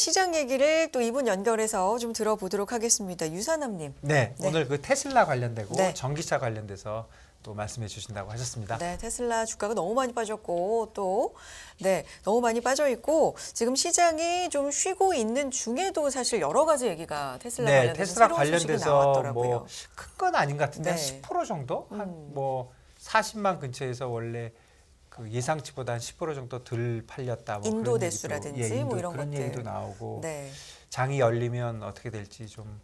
시장 얘기를 또 이분 연결해서 좀 들어보도록 하겠습니다. 유산남님. 네, 네. 오늘 그 테슬라 관련되고 네. 전기차 관련돼서 또 말씀해 주신다고 하셨습니다. 네, 테슬라 주가가 너무 많이 빠졌고 또 너무 많이 빠져 있고 지금 시장이 좀 쉬고 있는 중에도 사실 여러 가지 얘기가 테슬라 네, 관련돼서 테슬라 새로운 소식이 관련돼서 나왔더라고요. 뭐 큰 건 아닌 것 같은데 네. 한 10% 정도? 한 뭐 40만 근처에서 원래 그 예상치보다 한 10% 정도 덜 팔렸다. 뭐 인도 그런 대수라든지 얘기도, 뭐 이런 그런 것들. 얘기도 나오고 네. 장이 열리면 어떻게 될지 좀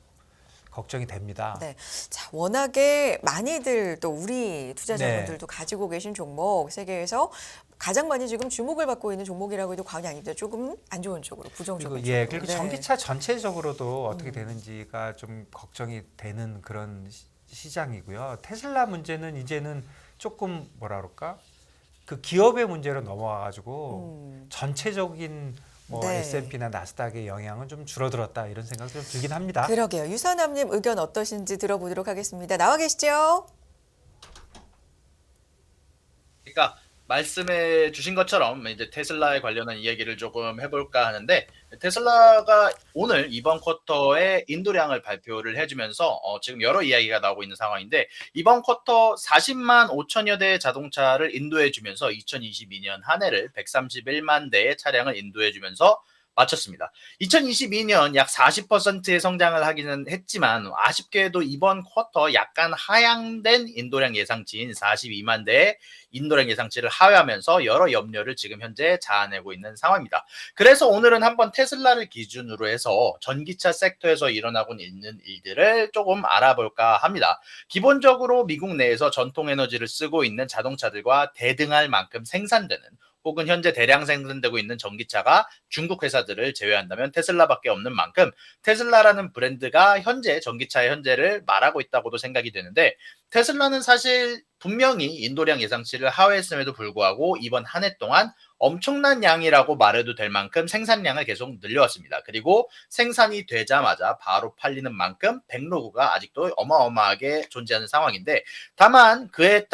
걱정이 됩니다. 네. 자, 워낙에 많이들 또 우리 투자자분들도 네. 가지고 계신 종목 세계에서 가장 많이 지금 주목을 받고 있는 종목이라고 해도 과언이 아닙니다. 조금 안 좋은 쪽으로, 부정적인 그리고 쪽으로. 그리고 네. 전기차 전체적으로도 어떻게 되는지가 좀 걱정이 되는 그런 시장이고요. 테슬라 문제는 이제는 조금 뭐라 그럴까? 그 기업의 문제로 넘어와 가지고 전체적인 뭐 네. S&P나 나스닥의 영향은 좀 줄어들었다 이런 생각이 좀 들긴 합니다. 그러게요. 유산남님 의견 어떠신지 들어보도록 하겠습니다. 나와 계시죠? 그러니까 말씀해 주신 것처럼 이제 테슬라에 관련한 이야기를 조금 해볼까 하는데, 테슬라가 오늘 이번 쿼터에 인도량을 발표를 해주면서 지금 여러 이야기가 나오고 있는 상황인데, 이번 쿼터 40만 5천여 대의 자동차를 인도해주면서 2022년 한 해를 131만 대의 차량을 인도해주면서 마쳤습니다. 2022년 약 40%의 성장을 하기는 했지만 아쉽게도 이번 쿼터 약간 하향된 인도량 예상치인 42만 대의 인도량 예상치를 하회하면서 여러 염려를 지금 현재 자아내고 있는 상황입니다. 그래서 오늘은 한번 테슬라를 기준으로 해서 전기차 섹터에서 일어나고 있는 일들을 조금 알아볼까 합니다. 기본적으로 미국 내에서 전통 에너지를 쓰고 있는 자동차들과 대등할 만큼 생산되는 혹은 현재 대량 생산되고 있는 전기차가 중국 회사들을 제외한다면 테슬라밖에 없는 만큼 테슬라라는 브랜드가 현재 전기차의 현재를 말하고 있다고도 생각이 되는데, 테슬라는 사실 분명히 인도량 예상치를 하회했음에도 불구하고 이번 한 해 동안 엄청난 양이라고 말해도 될 만큼 생산량을 계속 늘려왔습니다. 그리고 생산이 되자마자 바로 팔리는 만큼 백로그가 아직도 어마어마하게 존재하는 상황인데, 다만 그에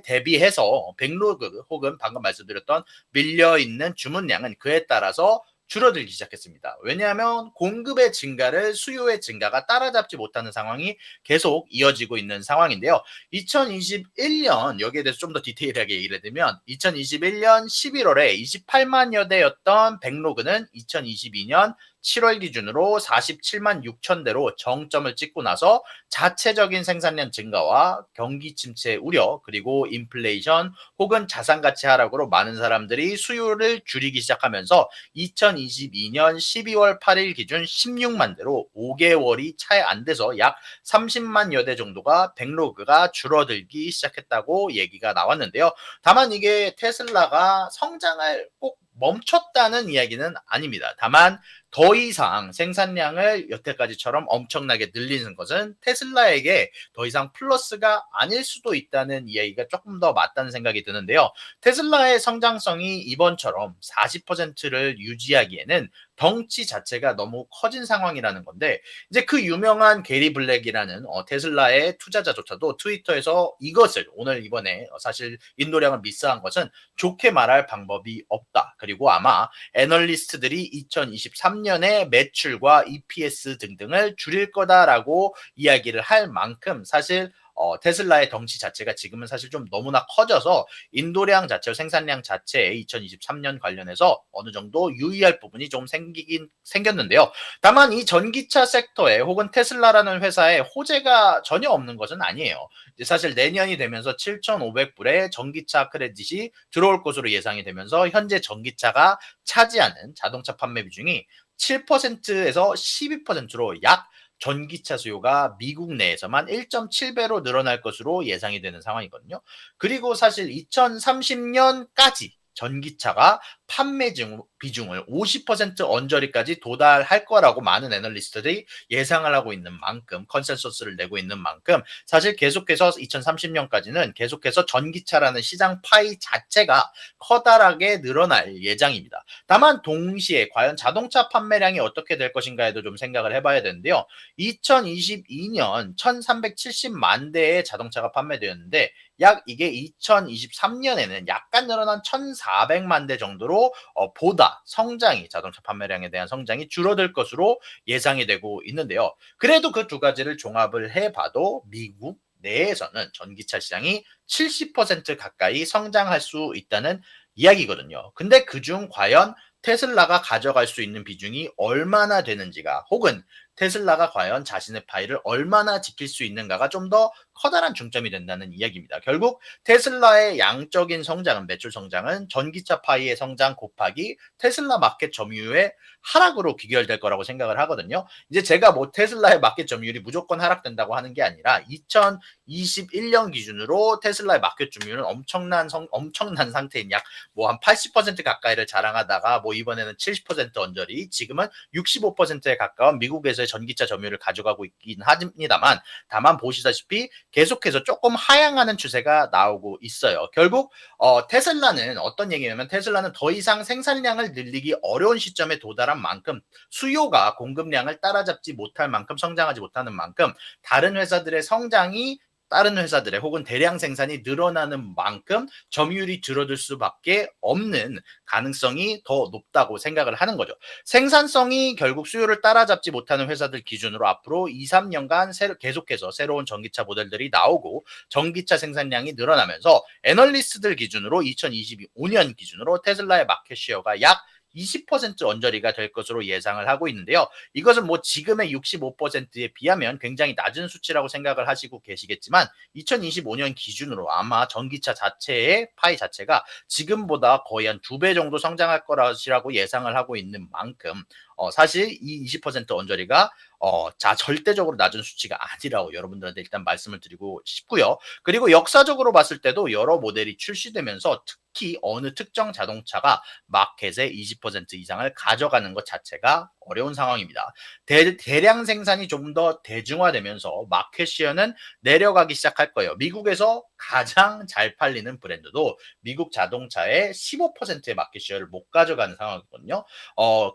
대비해서 백로그 혹은 방금 말씀드렸던 밀려있는 주문량은 그에 따라서 줄어들기 시작했습니다. 왜냐하면 공급의 증가를 수요의 증가가 따라잡지 못하는 상황이 계속 이어지고 있는 상황인데요. 2021년 여기에 대해서 좀 더 디테일하게 얘기를 해드리면 2021년 11월에 28만여 대였던 백로그는 2022년 7월 기준으로 47만 6천 대로 정점을 찍고 나서 자체적인 생산량 증가와 경기 침체 우려, 그리고 인플레이션 혹은 자산 가치 하락으로 많은 사람들이 수요를 줄이기 시작하면서 2022년 12월 8일 기준 16만 대로 5개월이 채 안 돼서 약 30만여 대 정도가 백로그가 줄어들기 시작했다고 얘기가 나왔는데요. 다만 이게 테슬라가 성장을 꼭 멈췄다는 이야기는 아닙니다. 다만 더 이상 생산량을 여태까지처럼 엄청나게 늘리는 것은 테슬라에게 더 이상 플러스가 아닐 수도 있다는 이야기가 조금 더 맞다는 생각이 드는데요. 테슬라의 성장성이 이번처럼 40%를 유지하기에는 덩치 자체가 너무 커진 상황이라는 건데, 이제 그 유명한 게리 블랙이라는 테슬라의 투자자조차도 트위터에서 이것을 오늘 이번에 사실 인도량을 미스한 것은 좋게 말할 방법이 없다. 그리고 아마 애널리스트들이 2023년에 매출과 EPS 등등을 줄일 거다라고 이야기를 할 만큼 사실 테슬라의 덩치 자체가 지금은 사실 좀 너무나 커져서 인도량 자체, 생산량 자체에 2023년 관련해서 어느 정도 유의할 부분이 좀 생겼는데요. 다만 이 전기차 섹터에 혹은 테슬라라는 회사에 호재가 전혀 없는 것은 아니에요. 이제 사실 내년이 되면서 7,500불의 전기차 크레딧이 들어올 것으로 예상이 되면서 현재 전기차가 차지하는 자동차 판매 비중이 7%에서 12%로 약 전기차 수요가 미국 내에서만 1.7배로 늘어날 것으로 예상이 되는 상황이거든요. 그리고 사실 2030년까지 전기차가 판매 비중을 50% 언저리까지 도달할 거라고 많은 애널리스트들이 예상을 하고 있는 만큼, 컨센서스를 내고 있는 만큼 사실 계속해서 2030년까지는 계속해서 전기차라는 시장 파이 자체가 커다랗게 늘어날 예정입니다. 다만 동시에 과연 자동차 판매량이 어떻게 될 것인가에도 좀 생각을 해봐야 되는데요. 2022년 1370만 대의 자동차가 판매되었는데 약 이게 2023년에는 약간 늘어난 1400만 대 정도로 기준으로 보다 성장이 자동차 판매량에 대한 성장이 줄어들 것으로 예상이 되고 있는데요. 그래도 그 두 가지를 종합을 해봐도 미국 내에서는 전기차 시장이 70% 가까이 성장할 수 있다는 이야기거든요. 근데 그중 과연 테슬라가 가져갈 수 있는 비중이 얼마나 되는지가 혹은 테슬라가 과연 자신의 파이를 얼마나 지킬 수 있는가가 좀 더 커다란 중점이 된다는 이야기입니다. 결국 테슬라의 양적인 성장은 매출 성장은 전기차 파이의 성장 곱하기 테슬라 마켓 점유율의 하락으로 귀결될 거라고 생각을 하거든요. 이제 제가 뭐 테슬라의 마켓 점유율이 무조건 하락된다고 하는 게 아니라 2021년 기준으로 테슬라의 마켓 점유율은 엄청난 상태인 약 뭐 한 80% 가까이를 자랑하다가 뭐 이번에는 70% 언저리 지금은 65%에 가까운 미국에서의 전기차 점유율을 가져가고 있긴 합니다만 다만 보시다시피 계속해서 조금 하향하는 추세가 나오고 있어요. 결국 테슬라는 어떤 얘기냐면 테슬라는 더 이상 생산량을 늘리기 어려운 시점에 도달한 만큼 수요가 공급량을 따라잡지 못할 만큼 성장하지 못하는 만큼 다른 회사들의 성장이 다른 회사들의 혹은 대량 생산이 늘어나는 만큼 점유율이 줄어들 수밖에 없는 가능성이 더 높다고 생각을 하는 거죠. 생산성이 결국 수요를 따라잡지 못하는 회사들 기준으로 앞으로 2, 3년간 계속해서 새로운 전기차 모델들이 나오고 전기차 생산량이 늘어나면서 애널리스트들 기준으로 2025년 기준으로 테슬라의 마켓쉐어가 약 20% 언저리가 될 것으로 예상을 하고 있는데요. 이것은 뭐 지금의 65%에 비하면 굉장히 낮은 수치라고 생각을 하시고 계시겠지만 2025년 기준으로 아마 전기차 자체의 파이 자체가 지금보다 거의 한 2배 정도 성장할 거라고 예상을 하고 있는 만큼 사실 이 20% 언저리가 절대적으로 낮은 수치가 아니라고 여러분들한테 일단 말씀을 드리고 싶고요. 그리고 역사적으로 봤을 때도 여러 모델이 출시되면서 특히 어느 특정 자동차가 마켓의 20% 이상을 가져가는 것 자체가 어려운 상황입니다. 대량 생산이 좀 더 대중화되면서 마켓 시어는 내려가기 시작할 거예요. 미국에서 가장 잘 팔리는 브랜드도 미국 자동차의 15%의 마켓 시어를 못 가져가는 상황이거든요.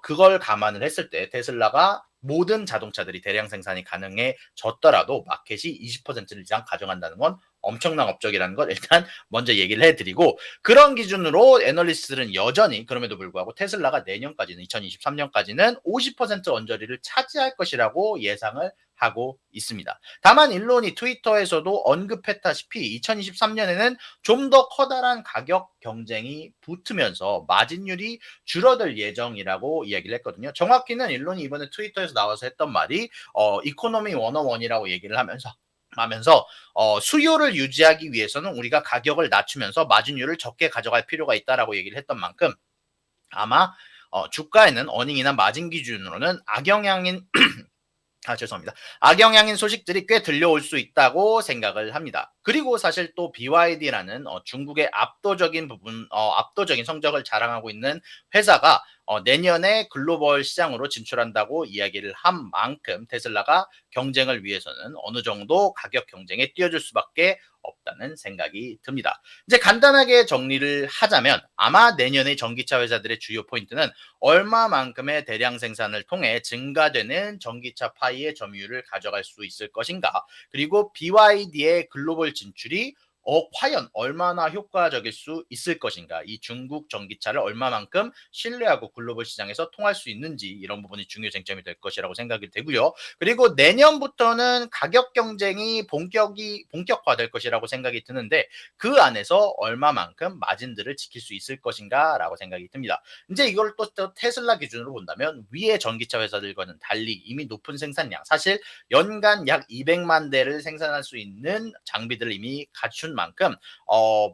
그걸 감안을 했을 때 테슬라가 모든 자동차들이 대량 생산이 가능해졌더라도 마켓이 20% 이상 가져간다는 건 엄청난 업적이라는 걸 일단 먼저 얘기를 해드리고 그런 기준으로 애널리스트들은 여전히 그럼에도 불구하고 테슬라가 내년까지는 2023년까지는 50% 언저리를 차지할 것이라고 예상을 하고 있습니다. 다만 일론이 트위터에서도 언급했다시피 2023년에는 좀 더 커다란 가격 경쟁이 붙으면서 마진율이 줄어들 예정이라고 이야기를 했거든요. 정확히는 일론이 이번에 트위터에서 나와서 했던 말이 이코노미 101이라고 얘기를 하면서 수요를 유지하기 위해서는 우리가 가격을 낮추면서 마진율을 적게 가져갈 필요가 있다라고 얘기를 했던 만큼 아마 주가에는 어닝이나 마진 기준으로는 죄송합니다. 악영향인 소식들이 꽤 들려올 수 있다고 생각을 합니다. 그리고 사실 또 BYD라는 중국의 압도적인 성적을 자랑하고 있는 회사가 내년에 글로벌 시장으로 진출한다고 이야기를 한 만큼 테슬라가 경쟁을 위해서는 어느 정도 가격 경쟁에 뛰어줄 수밖에 없다는 생각이 듭니다. 이제 간단하게 정리를 하자면 아마 내년의 전기차 회사들의 주요 포인트는 얼마만큼의 대량 생산을 통해 증가되는 전기차 파이의 점유율을 가져갈 수 있을 것인가 그리고 BYD의 글로벌 진출이 과연 얼마나 효과적일 수 있을 것인가 이 중국 전기차를 얼마만큼 신뢰하고 글로벌 시장에서 통할 수 있는지 이런 부분이 중요 쟁점이 될 것이라고 생각이 되고요. 그리고 내년부터는 가격 경쟁이 본격화될 것이라고 생각이 드는데 그 안에서 얼마만큼 마진들을 지킬 수 있을 것인가 라고 생각이 듭니다. 이제 이걸 또 테슬라 기준으로 본다면 위의 전기차 회사들과는 달리 이미 높은 생산량 사실 연간 약 200만 대를 생산할 수 있는 장비들을 이미 갖춘 만큼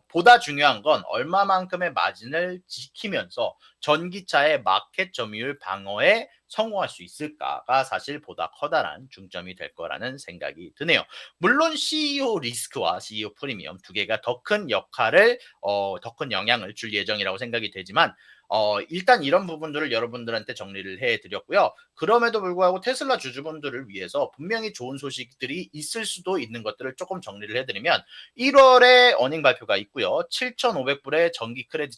보다 중요한 건 얼마만큼의 마진을 지키면서 전기차의 마켓 점유율 방어에 성공할 수 있을까가 사실 보다 커다란 중점이 될 거라는 생각이 드네요. 물론 CEO 리스크와 CEO 프리미엄 두 개가 더 큰 역할을 더 큰 영향을 줄 예정이라고 생각이 되지만 일단 이런 부분들을 여러분들한테 정리를 해드렸고요. 그럼에도 불구하고 테슬라 주주분들을 위해서 분명히 좋은 소식들이 있을 수도 있는 것들을 조금 정리를 해드리면 1월에 어닝 발표가 있고요. 7,500불의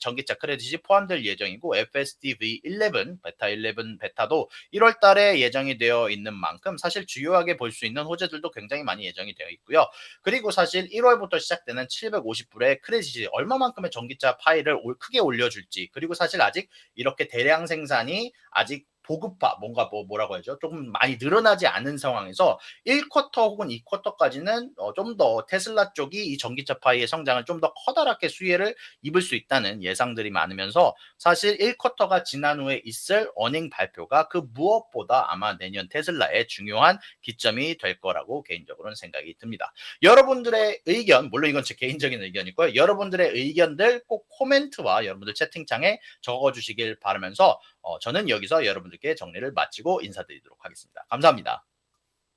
전기차 크레딧이 포함될 예정이고 FSD V11, 베타 11 베타도 1월 달에 예정이 되어 있는 만큼 사실 주요하게 볼 수 있는 호재들도 굉장히 많이 예정이 되어 있고요. 그리고 사실 1월부터 시작되는 750불의 크레딧이 얼마만큼의 전기차 파이를 크게 올려줄지 그리고 사실 아직 이렇게 대량 생산이 아직 보급화, 뭔가 뭐라고 하죠? 조금 많이 늘어나지 않은 상황에서 1쿼터 혹은 2쿼터까지는 좀 더 테슬라 쪽이 이 전기차파의 성장을 좀 더 커다랗게 수혜를 입을 수 있다는 예상들이 많으면서 사실 1쿼터가 지난 후에 있을 어닝 발표가 그 무엇보다 아마 내년 테슬라의 중요한 기점이 될 거라고 개인적으로는 생각이 듭니다. 여러분들의 의견, 물론 이건 제 개인적인 의견이고요. 여러분들의 의견들 꼭 코멘트와 여러분들 채팅창에 적어주시길 바라면서 저는 여기서 여러분들께 정리를 마치고 인사드리도록 하겠습니다. 감사합니다.